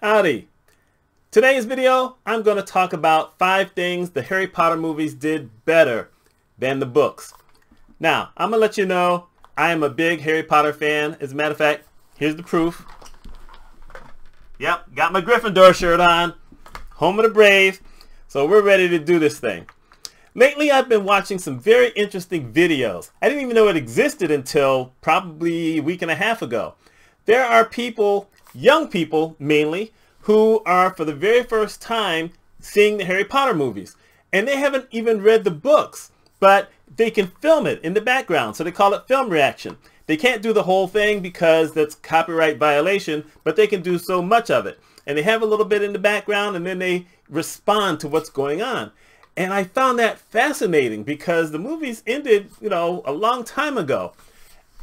Howdy. Today's video, I'm going to talk about 5 things the Harry Potter movies did better than the books. Now, I'm going to let you know I am a big Harry Potter fan. As a matter of fact, here's the proof. Yep, got my Gryffindor shirt on. Home of the brave. So we're ready to do this thing. Lately, I've been watching some very interesting videos. I didn't even know it existed until probably a week and a half ago. There are people, young people mainly, who are for the very first time seeing the Harry Potter movies. And they haven't even read the books, but they can film it in the background. So they call it film reaction. They can't do the whole thing because that's copyright violation, but they can do so much of it. And they have a little bit in the background and then they respond to what's going on. And I found that fascinating because the movies ended, a long time ago.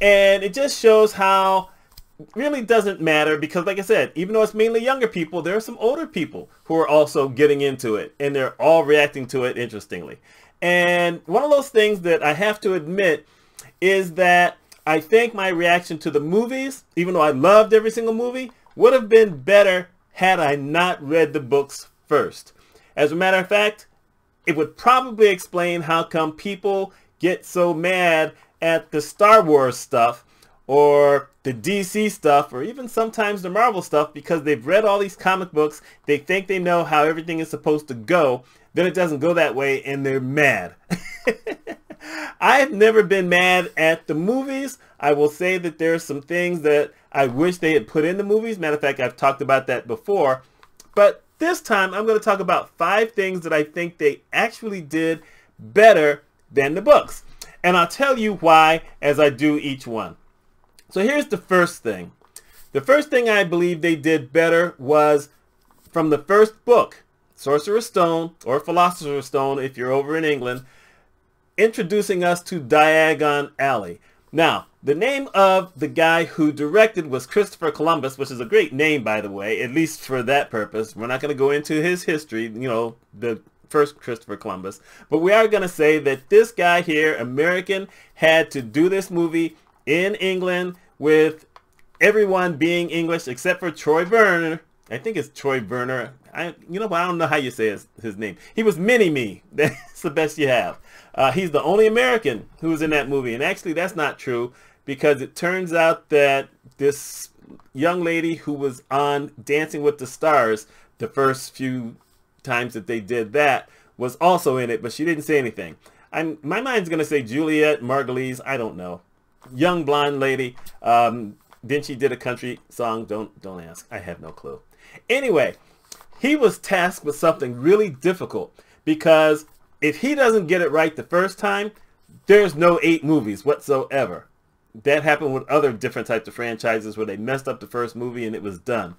And it just shows how it really doesn't matter because, like I said, even though it's mainly younger people, there are some older people who are also getting into it and they're all reacting to it interestingly. And one of those things that I have to admit is that I think my reaction to the movies, even though I loved every single movie, would have been better had I not read the books first. As a matter of fact, it would probably explain how come people get so mad at the Star Wars stuff or the DC stuff or even sometimes the Marvel stuff because they've read all these comic books, they think they know how everything is supposed to go, then it doesn't go that way and they're mad. I've never been mad at the movies. I will say that there are some things that I wish they had put in the movies. Matter of fact, I've talked about that before. But this time, I'm going to talk about 5 things that I think they actually did better than the books. And I'll tell you why as I do each one. So here's the first thing. The first thing I believe they did better was from the first book, Sorcerer's Stone, or Philosopher's Stone if you're over in England, introducing us to Diagon Alley. Now, the name of the guy who directed was Christopher Columbus, which is a great name, by the way, at least for that purpose. We're not going to go into his history, the first Christopher Columbus. But we are going to say that this guy here, American, had to do this movie in England with everyone being English except for Troy Verner. I think it's Troy Verner. I don't know how you say his name. He was Mini-Me. That's the best you have. He's the only American who was in that movie. And actually, that's not true because it turns out that this young lady who was on Dancing with the Stars the first few times that they did that was also in it, but she didn't say anything. My mind's going to say Juliet Margulies. I don't know. Young blonde lady. Then she did a country song. Don't ask. I have no clue. Anyway, he was tasked with something really difficult because if he doesn't get it right the first time, there's no 8 movies whatsoever. That happened with other different types of franchises where they messed up the first movie and it was done.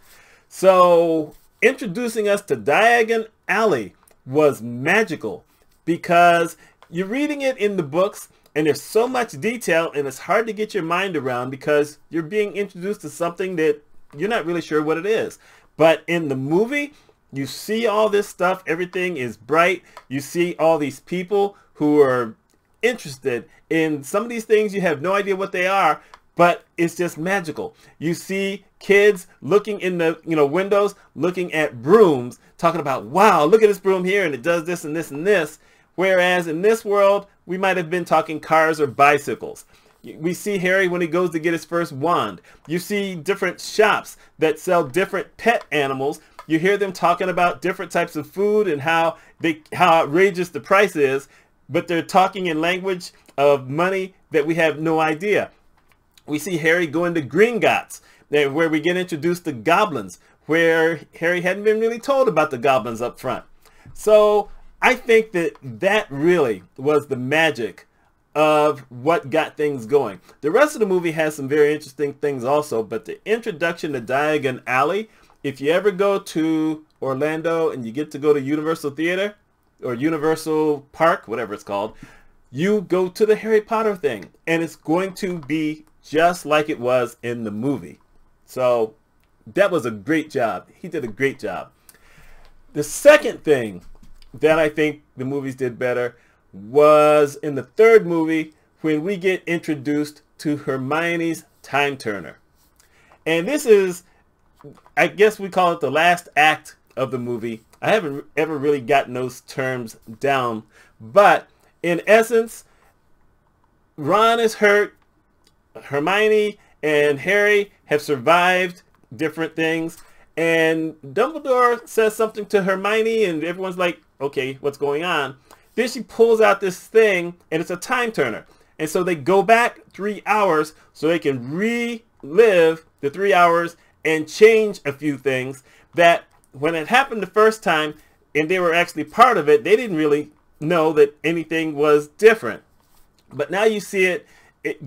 So introducing us to Diagon Alley was magical because you're reading it in the books and there's so much detail and it's hard to get your mind around because you're being introduced to something that you're not really sure what it is. But in the movie, you see all this stuff. Everything is bright. You see all these people who are interested in some of these things. You have no idea what they are, but it's just magical. You see kids looking in the windows, looking at brooms, talking about, wow, look at this broom here, and it does this and this and this. Whereas in this world, we might have been talking cars or bicycles. We see Harry when he goes to get his first wand. You see different shops that sell different pet animals. You hear them talking about different types of food and how outrageous the price is, but they're talking in language of money that we have no idea. We see Harry going to Gringotts, where we get introduced to goblins, where Harry hadn't been really told about the goblins up front. So I think that really was the magic of what got things going. The rest of the movie has some very interesting things also, but the introduction to Diagon Alley, if you ever go to Orlando and you get to go to Universal Theater or Universal Park, whatever it's called, you go to the Harry Potter thing and it's going to be just like it was in the movie. So that was a great job. He did a great job. The second thing that I think the movies did better was in the third movie when we get introduced to Hermione's time turner. And this is I guess we call it the last act of the movie. I haven't ever really gotten those terms down, but in essence, Ron is hurt. Hermione and Harry have survived different things, and Dumbledore says something to Hermione, and everyone's like, okay, what's going on? Then she pulls out this thing, and it's a time turner. And so they go back 3 hours so they can relive the 3 hours and change a few things that when it happened the first time and they were actually part of it, they didn't really know that anything was different. But now you see it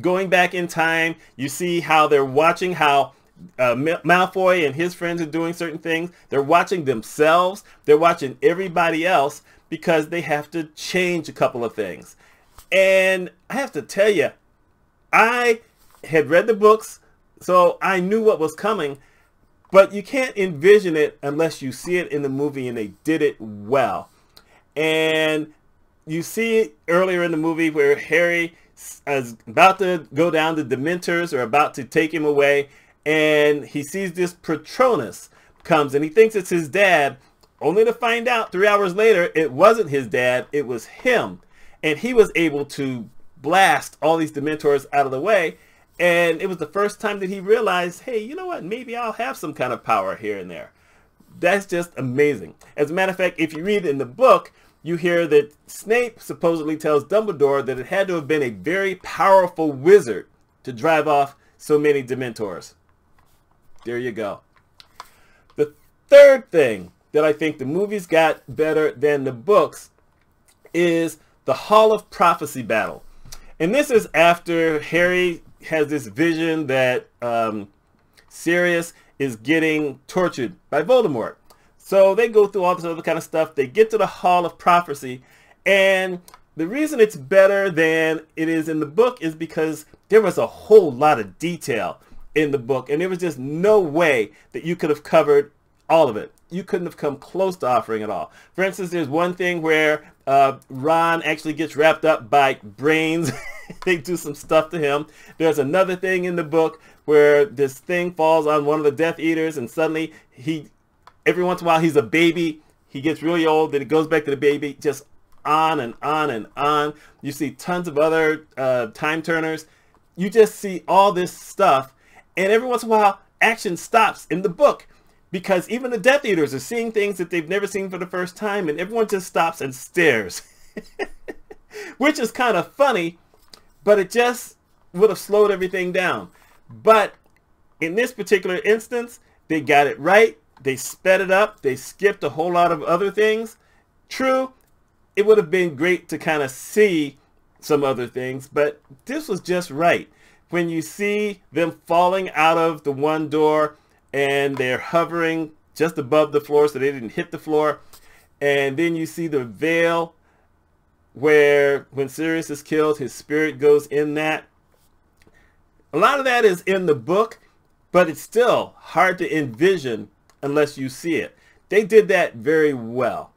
going back in time. You see how they're watching how Malfoy and his friends are doing certain things. They're watching themselves. They're watching everybody else because they have to change a couple of things. And I have to tell you, I had read the books, so I knew what was coming, but you can't envision it unless you see it in the movie, and they did it well. And you see it earlier in the movie where Harry is about to go down, the Dementors are about to take him away, and he sees this Patronus comes, and he thinks it's his dad, only to find out 3 hours later it wasn't his dad, it was him. And he was able to blast all these Dementors out of the way. And it was the first time that he realized, hey, you know what? Maybe I'll have some kind of power here and there. That's just amazing. As a matter of fact, if you read in the book, you hear that Snape supposedly tells Dumbledore that it had to have been a very powerful wizard to drive off so many Dementors. There you go. The third thing that I think the movies got better than the books is the Hall of Prophecy battle. And this is after Harry has this vision that Sirius is getting tortured by Voldemort. So they go through all this other kind of stuff. They get to the Hall of Prophecy. And the reason it's better than it is in the book is because there was a whole lot of detail in the book. And there was just no way that you could have covered all of it. You couldn't have come close to offering it all. For instance, there's one thing where Ron actually gets wrapped up by brains. They do some stuff to him. There's another thing in the book where this thing falls on one of the Death Eaters, and suddenly every once in a while he's a baby. He gets really old, then it goes back to the baby, just on and on and on. You see tons of other time turners. You just see all this stuff, and every once in a while action stops in the book. Because even the Death Eaters are seeing things that they've never seen for the first time, and everyone just stops and stares. Which is kind of funny, but it just would have slowed everything down. But in this particular instance, they got it right. They sped it up. They skipped a whole lot of other things. True, it would have been great to kind of see some other things, but this was just right. When you see them falling out of the one door, and they're hovering just above the floor so they didn't hit the floor. And then you see the veil where when Sirius is killed, his spirit goes in that. A lot of that is in the book, but it's still hard to envision unless you see it. They did that very well.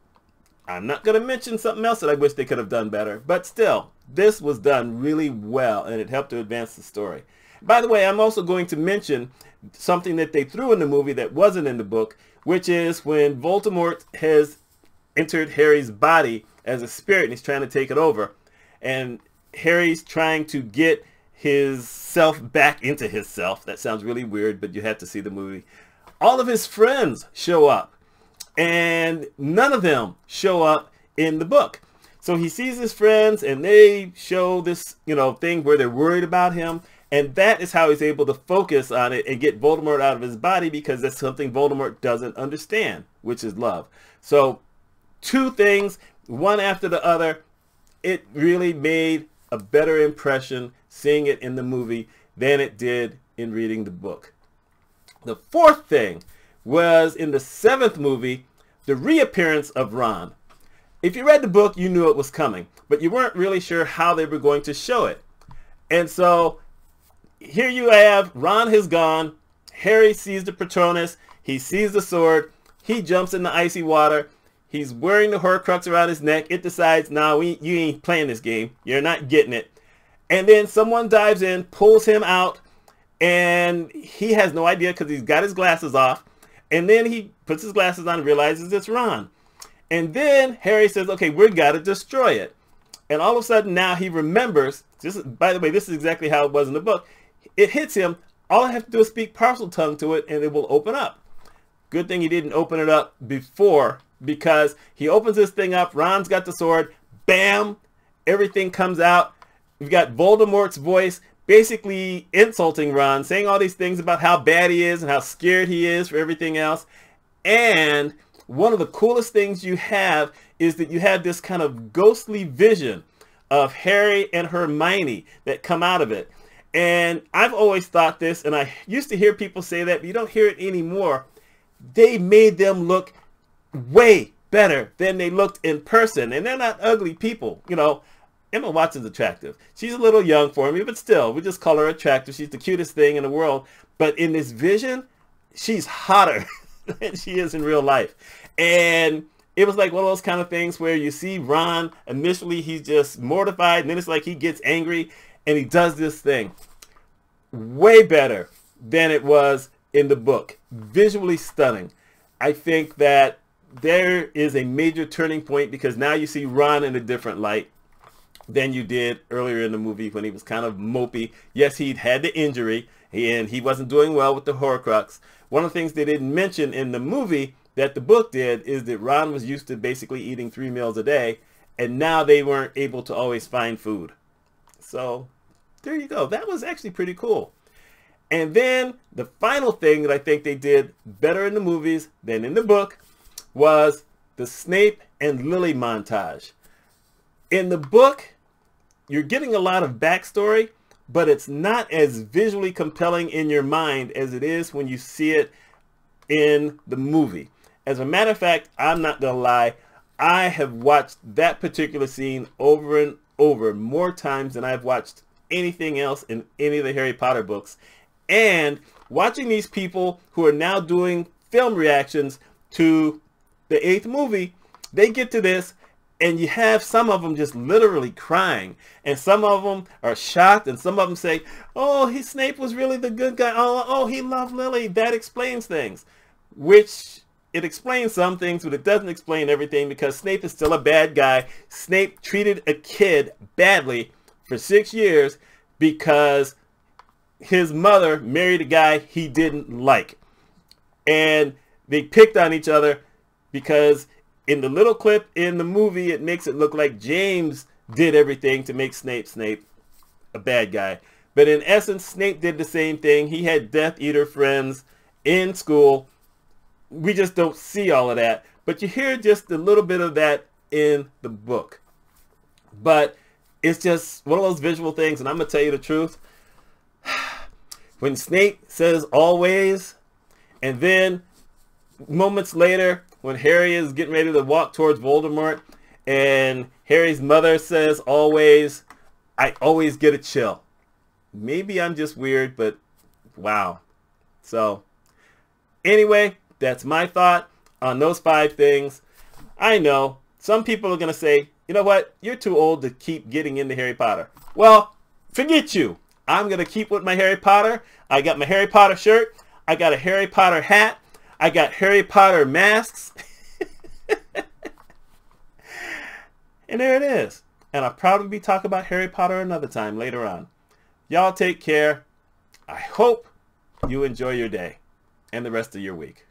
I'm not going to mention something else that I wish they could have done better, but still, this was done really well, and it helped to advance the story. By the way, I'm also going to mention something that they threw in the movie that wasn't in the book, which is when Voldemort has entered Harry's body as a spirit and he's trying to take it over. And Harry's trying to get his self back into his self. That sounds really weird, but you have to see the movie. All of his friends show up, and none of them show up in the book. So he sees his friends, and they show this, thing where they're worried about him. And that is how he's able to focus on it and get Voldemort out of his body, because that's something Voldemort doesn't understand, which is love. So two things, one after the other. It really made a better impression seeing it in the movie than it did in reading the book. The fourth thing was in the seventh movie, the reappearance of Ron. If you read the book, you knew it was coming, but you weren't really sure how they were going to show it. And so here you have Ron has gone. Harry sees the Patronus. He sees the sword. He jumps in the icy water. He's wearing the Horcrux around his neck. It decides, nah, you ain't playing this game. You're not getting it. And then someone dives in, pulls him out, and he has no idea because he's got his glasses off. And then he puts his glasses on and realizes it's Ron. And then Harry says, okay, we've got to destroy it. And all of a sudden now he remembers, by the way, this is exactly how it was in the book. It hits him. All I have to do is speak Parseltongue to it and it will open up. Good thing he didn't open it up before, because he opens this thing up. Ron's got the sword. Bam! Everything comes out. We've got Voldemort's voice basically insulting Ron, saying all these things about how bad he is and how scared he is for everything else. And one of the coolest things you have is that you have this kind of ghostly vision of Harry and Hermione that come out of it. And I've always thought this, and I used to hear people say that, but you don't hear it anymore. They made them look way better than they looked in person. And they're not ugly people. You know, Emma Watson's attractive. She's a little young for me, but still, we just call her attractive. She's the cutest thing in the world. But in this vision, she's hotter than she is in real life. And it was like one of those kind of things where you see Ron, initially he's just mortified, and then it's like he gets angry, and he does this thing. Way better than it was in the book. Visually stunning. I think that there is a major turning point, because now you see Ron in a different light than you did earlier in the movie when he was kind of mopey. Yes, he'd had the injury and he wasn't doing well with the Horcrux. One of the things they didn't mention in the movie that the book did is that Ron was used to basically eating 3 meals a day, and now they weren't able to always find food. So there you go. That was actually pretty cool. And then the final thing that I think they did better in the movies than in the book was the Snape and Lily montage. In the book, you're getting a lot of backstory, but it's not as visually compelling in your mind as it is when you see it in the movie. As a matter of fact, I'm not gonna lie, I have watched that particular scene over and over more times than I've watched anything else in any of the Harry Potter books. And watching these people who are now doing film reactions to the 8th movie, they get to this, and you have some of them just literally crying, and some of them are shocked, and some of them say, oh, Snape was really the good guy. Oh, he loved Lily. That explains things. Which, it explains some things, but it doesn't explain everything, because Snape is still a bad guy. Snape treated a kid badly for 6 years because his mother married a guy he didn't like. And they picked on each other because in the little clip in the movie, it makes it look like James did everything to make Snape a bad guy. But in essence, Snape did the same thing. He had Death Eater friends in school. We just don't see all of that. But you hear just a little bit of that in the book. But it's just one of those visual things. And I'm going to tell you the truth. When Snape says always, and then moments later, when Harry is getting ready to walk towards Voldemort, and Harry's mother says always, I always get a chill. Maybe I'm just weird, but wow. So anyway, that's my thought on those 5 things. I know some people are going to say, you know what? You're too old to keep getting into Harry Potter. Well, forget you. I'm going to keep with my Harry Potter. I got my Harry Potter shirt. I got a Harry Potter hat. I got Harry Potter masks. And there it is. And I'll probably talk about Harry Potter another time later on. Y'all take care. I hope you enjoy your day and the rest of your week.